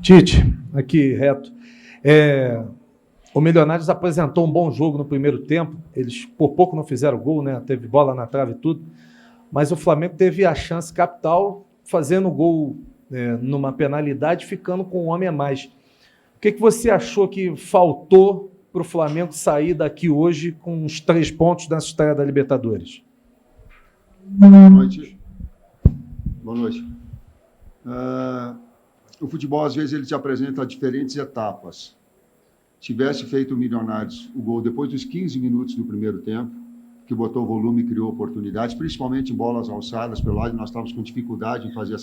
Tite, aqui reto. O Milionários apresentou um bom jogo no primeiro tempo. Eles por pouco não fizeram gol, né? Teve bola na trave e tudo. Mas o Flamengo teve a chance capital fazendo gol numa penalidade, ficando com um homem a mais. O que você achou que faltou para o Flamengo sair daqui hoje com uns 3 pontos nessa estreia da Libertadores? Boa noite. Boa noite. O futebol, às vezes, ele te apresenta diferentes etapas. Tivesse feito o Milionários o gol depois dos 15 minutos do primeiro tempo, que botou volume e criou oportunidades, principalmente em bolas alçadas pelo lado, nós estávamos com dificuldade em fazer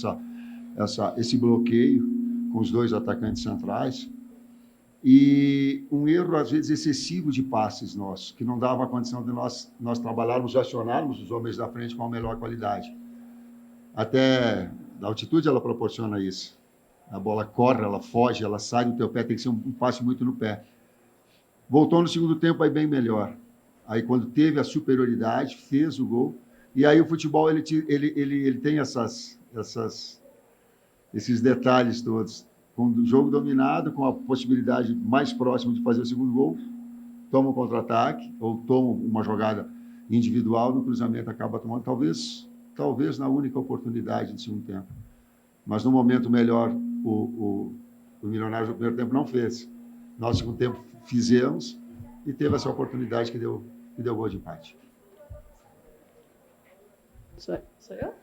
esse bloqueio com os 2 atacantes centrais. E um erro, às vezes, excessivo de passes nossos, que não dava a condição de nós trabalharmos, acionarmos os homens da frente com a melhor qualidade. Até a altitude, ela proporciona isso. A bola corre, ela foge, ela sai do teu pé, tem que ser um passe muito no pé. Voltou no segundo tempo aí bem melhor. Aí quando teve a superioridade, fez o gol. E aí o futebol, ele tem esses detalhes todos. Com o jogo dominado, com a possibilidade mais próxima de fazer o segundo gol, toma um contra-ataque, ou toma uma jogada individual, no cruzamento acaba tomando, talvez na única oportunidade do segundo tempo. Mas no momento melhor, o Milionários no primeiro tempo não fez. Nós no segundo tempo fizemos e teve essa oportunidade que deu gol de empate. Sou eu?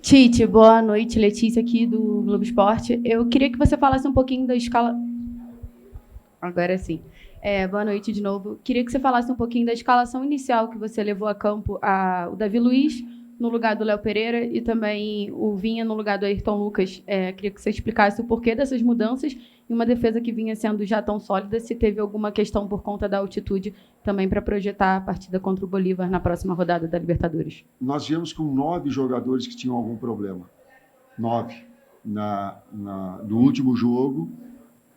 Tite, boa noite. Letícia aqui do Globo Esporte. Eu queria que você falasse um pouquinho da escala... Agora sim. Boa noite de novo. Queria que você falasse um pouquinho da escalação inicial que você levou a campo o Davi Luiz no lugar do Léo Pereira e também o Vinha no lugar do Ayrton Lucas. Queria que você explicasse o porquê dessas mudanças e uma defesa que vinha sendo já tão sólida, se teve alguma questão por conta da altitude também para projetar a partida contra o Bolívar na próxima rodada da Libertadores. Nós viemos com 9 jogadores que tinham algum problema. 9. No último jogo,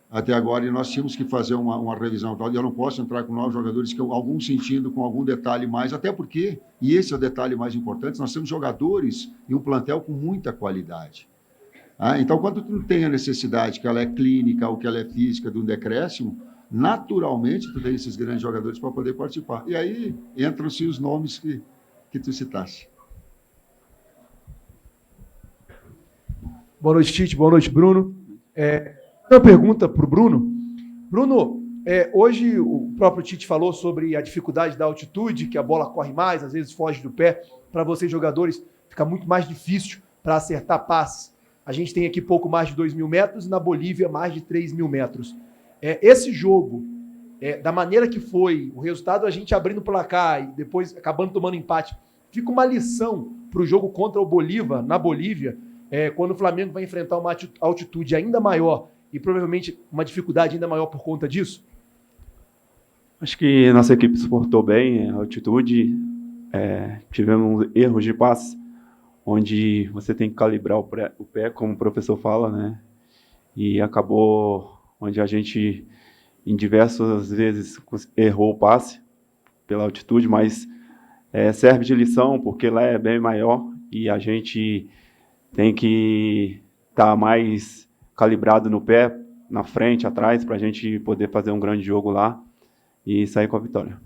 até agora, e nós tínhamos que fazer uma revisão. Eu não posso entrar com 9 jogadores, que algum sentindo, com algum detalhe mais, até porque, e esse é o detalhe mais importante, nós temos jogadores e um plantel com muita qualidade. Então, quando tu tem a necessidade, que ela é clínica ou que ela é física, de um decréscimo, naturalmente tu tem esses grandes jogadores para poder participar. E aí entram-se os nomes que tu citaste. Boa noite, Tite. Boa noite, Bruno. Uma pergunta para o Bruno. Bruno, hoje o próprio Tite falou sobre a dificuldade da altitude, que a bola corre mais, às vezes foge do pé. Para vocês, jogadores, fica muito mais difícil para acertar passes. A gente tem aqui pouco mais de 2.000 metros e na Bolívia mais de 3.000 metros. Esse jogo, da maneira que foi, o resultado a gente abrindo o placar e depois acabando tomando empate, fica uma lição para o jogo contra o Bolívar, na Bolívia, quando o Flamengo vai enfrentar uma altitude ainda maior e provavelmente uma dificuldade ainda maior por conta disso? Acho que nossa equipe suportou bem a altitude, tivemos erros de passe, onde você tem que calibrar o pé, como o professor fala, né? E acabou onde a gente, em diversas vezes, errou o passe pela altitude, mas serve de lição, porque lá é bem maior e a gente tem que estar mais calibrado no pé, na frente, atrás, para a gente poder fazer um grande jogo lá e sair com a vitória.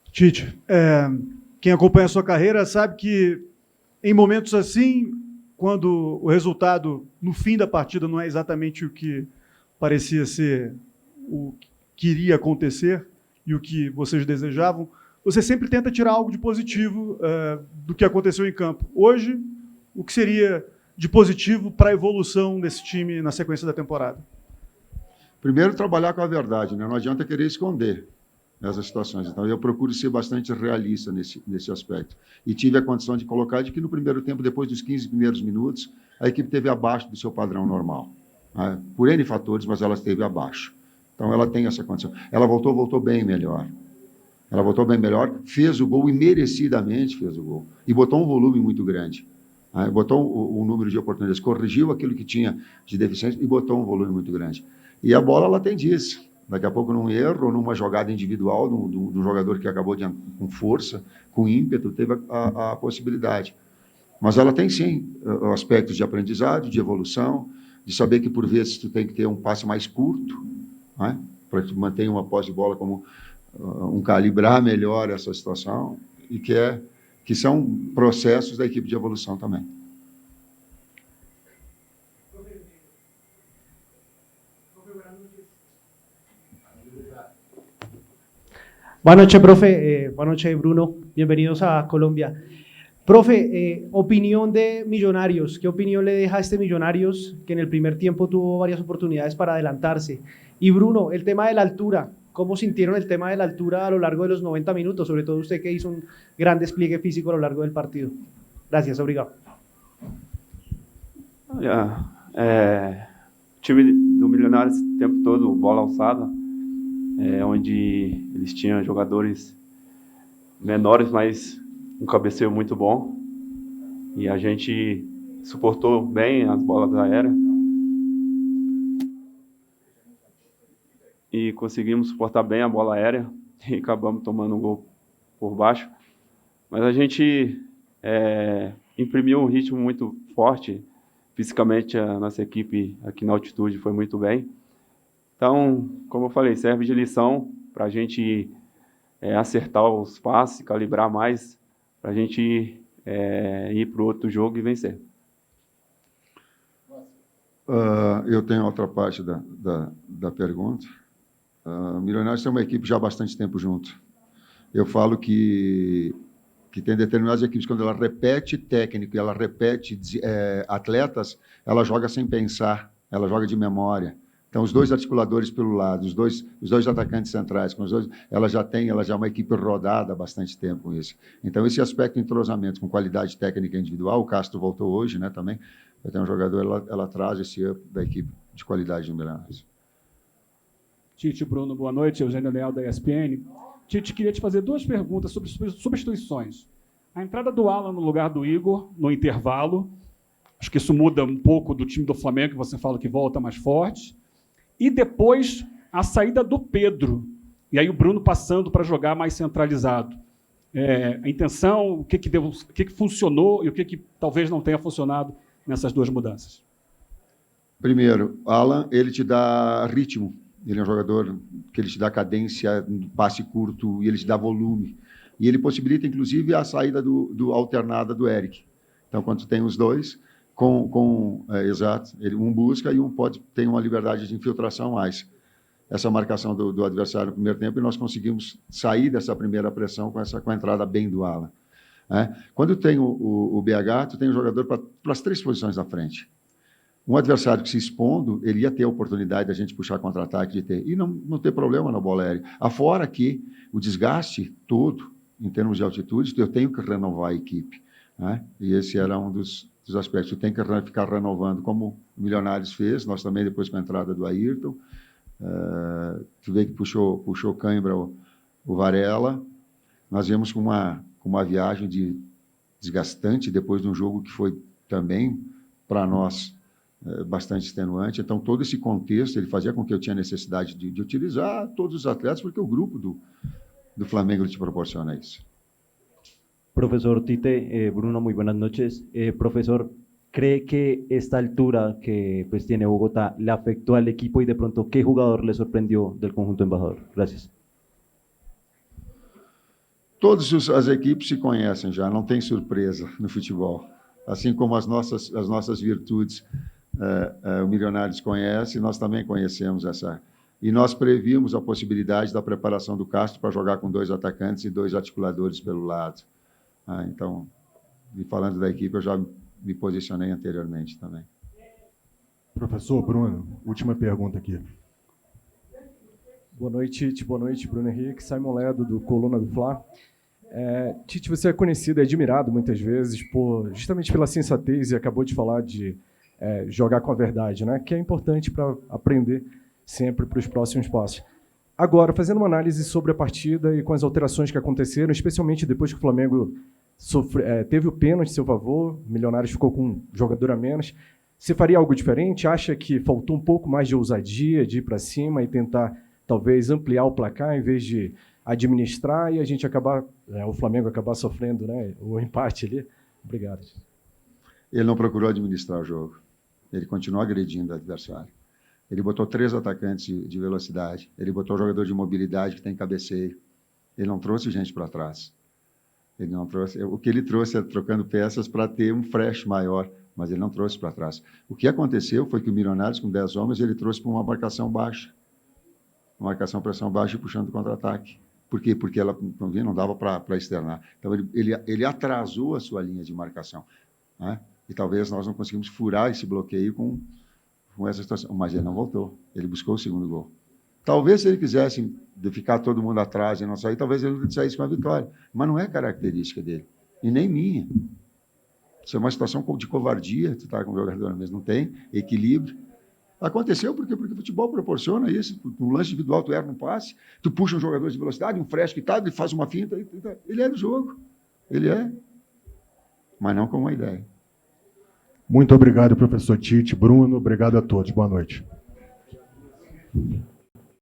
Tite, quem acompanha a sua carreira sabe que em momentos assim, quando o resultado no fim da partida não é exatamente o que parecia ser o que iria acontecer e o que vocês desejavam, você sempre tenta tirar algo de positivo do que aconteceu em campo. Hoje, o que seria de positivo para a evolução desse time na sequência da temporada? Primeiro, trabalhar com a verdade, né? Não adianta querer esconder nessas situações. Então, eu procuro ser bastante realista nesse aspecto. E tive a condição de colocar de que no primeiro tempo, depois dos 15 primeiros minutos, a equipe esteve abaixo do seu padrão normal. Né? Por N fatores, mas ela esteve abaixo. Então, ela tem essa condição. Ela voltou bem melhor. Ela voltou bem melhor, fez o gol e merecidamente fez o gol. E botou um volume muito grande. Né? Botou um número de oportunidades, corrigiu aquilo que tinha de deficiência e botou um volume muito grande. E a bola, ela tem disso. Daqui a pouco, num erro ou numa jogada individual de um jogador que acabou com força, com ímpeto, teve a possibilidade. Mas ela tem, sim, aspectos de aprendizado, de evolução, de saber que, por vezes, tu tem que ter um passe mais curto, né? Para que tu mantenha uma posse de bola como calibrar melhor essa situação, e que são processos da equipe de evolução também. Buenas noches, profe. Buenas noches, Bruno. Bienvenidos a Colombia. Profe, opinión de Millonarios. ¿Qué opinión le deja a este Millonarios que en el primer tiempo tuvo varias oportunidades para adelantarse? Y Bruno, el tema de la altura. ¿Cómo sintieron el tema de la altura a lo largo de los 90 minutos? Sobre todo usted que hizo un gran despliegue físico a lo largo del partido. Gracias, obrigado. Olha, o time do Milionários o tempo todo, bola alçada, onde eles tinham jogadores menores, mas um cabeceio muito bom. E a gente suportou bem as bolas aéreas. E conseguimos suportar bem a bola aérea e acabamos tomando um gol por baixo. Mas a gente imprimiu um ritmo muito forte. Fisicamente, a nossa equipe aqui na altitude foi muito bem. Então, como eu falei, serve de lição para a gente acertar os passes, calibrar mais, para a gente ir para o outro jogo e vencer. Eu tenho outra parte da pergunta. O Milionários tem uma equipe já há bastante tempo junto. Eu falo que tem determinadas equipes, quando ela repete técnico e ela repete atletas, ela joga sem pensar, ela joga de memória. Então, os dois articuladores pelo lado, os dois atacantes centrais, ela já é uma equipe rodada há bastante tempo com isso. Então, esse aspecto de entrosamento com qualidade técnica individual, o Castro voltou hoje, né, também, eu tenho um jogador, ela traz esse up da equipe de qualidade no Milionários. Tite, Bruno, boa noite. Eugênio Leal, da ESPN. Tite, queria te fazer duas perguntas sobre substituições. A entrada do Alan no lugar do Igor, no intervalo. Acho que isso muda um pouco do time do Flamengo, que você fala que volta mais forte. E depois, a saída do Pedro. E aí o Bruno passando para jogar mais centralizado. A intenção, o que funcionou e o que talvez não tenha funcionado nessas duas mudanças. Primeiro, Alan, ele te dá ritmo. Ele é um jogador que ele te dá cadência, passe curto, e ele te dá volume. E ele possibilita, inclusive, a saída alternada do Eric. Então, quando tu tem os dois, exato, um busca e um tem uma liberdade de infiltração mais. Essa marcação do adversário no primeiro tempo, e nós conseguimos sair dessa primeira pressão com a entrada bem do Alan. Quando tem o BH, tu tem um jogador para as três posições na frente. Um adversário que se expondo, ele ia ter a oportunidade da gente puxar contra-ataque, e não ter problema na bola aérea. Afora que o desgaste todo, em termos de altitude, eu tenho que renovar a equipe. Né? E esse era um dos aspectos. Eu tenho que ficar renovando, como o Milionários fez, nós também, depois com a entrada do Ayrton. Tu vê que puxou cãibra o Varela. Nós viemos com uma viagem desgastante, depois de um jogo que foi também, para nós, bastante extenuante. Então, todo esse contexto, ele fazia com que eu tinha necessidade de utilizar todos os atletas, porque o grupo do Flamengo te proporciona isso. Profesor Tite, Bruno, muy buenas noches. Profesor, ¿cree que esta altura que pues tiene Bogotá le afectó al equipo y de pronto qué jugador le sorprendió del conjunto embajador? Gracias. Todas as equipes se conhecem já, não tem surpresa no futebol. Assim como as nossas virtudes, o Milionários conhece, nós também conhecemos essa. E nós previmos a possibilidade da preparação do Castro para jogar com dois atacantes e dois articuladores pelo lado. Então, e falando da equipe, eu já me posicionei anteriormente também. Professor Bruno, última pergunta aqui. Boa noite, Tite. Boa noite, Bruno Henrique. Simon Ledo, do Coluna do Fla. Tite, você é conhecido e admirado muitas vezes justamente pela sensatez, e acabou de falar de jogar com a verdade, né? Que é importante para aprender sempre para os próximos passos. Agora, fazendo uma análise sobre a partida e com as alterações que aconteceram, especialmente depois que o Flamengo teve o pênalti a seu favor, o Milionários ficou com um jogador a menos, você faria algo diferente? Acha que faltou um pouco mais de ousadia, de ir para cima e tentar, talvez, ampliar o placar, em vez de administrar e a gente o Flamengo acabar sofrendo, né, o empate ali? Obrigado. Ele não procurou administrar o jogo. Ele continuou agredindo o adversário. Ele botou 3 atacantes de velocidade. Ele botou jogador de mobilidade que tem cabeceio. Ele não trouxe gente para trás. Ele não trouxe. O que ele trouxe é trocando peças para ter um fresh maior, mas ele não trouxe para trás. O que aconteceu foi que o Milionários, com 10 homens, ele trouxe para uma marcação baixa. Uma marcação pressão baixa e puxando contra-ataque. Por quê? Porque ela não dava para externar. Então, ele atrasou a sua linha de marcação, né? E talvez nós não conseguimos furar esse bloqueio com essa situação. Mas ele não voltou. Ele buscou o segundo gol. Talvez, se ele quisesse ficar todo mundo atrás e não sair, talvez ele não saísse com a vitória. Mas não é característica dele. E nem minha. Isso é uma situação de covardia. Tu está com o jogador mesmo. Não tem equilíbrio. Aconteceu porque o futebol proporciona isso. Um lance individual, tu erra um passe, tu puxa um jogador de velocidade, um fresh que tá, ele faz uma finta. Ele é do jogo. Ele é. Mas não com uma ideia. Muito obrigado, professor Tite. Bruno, obrigado a todos. Boa noite.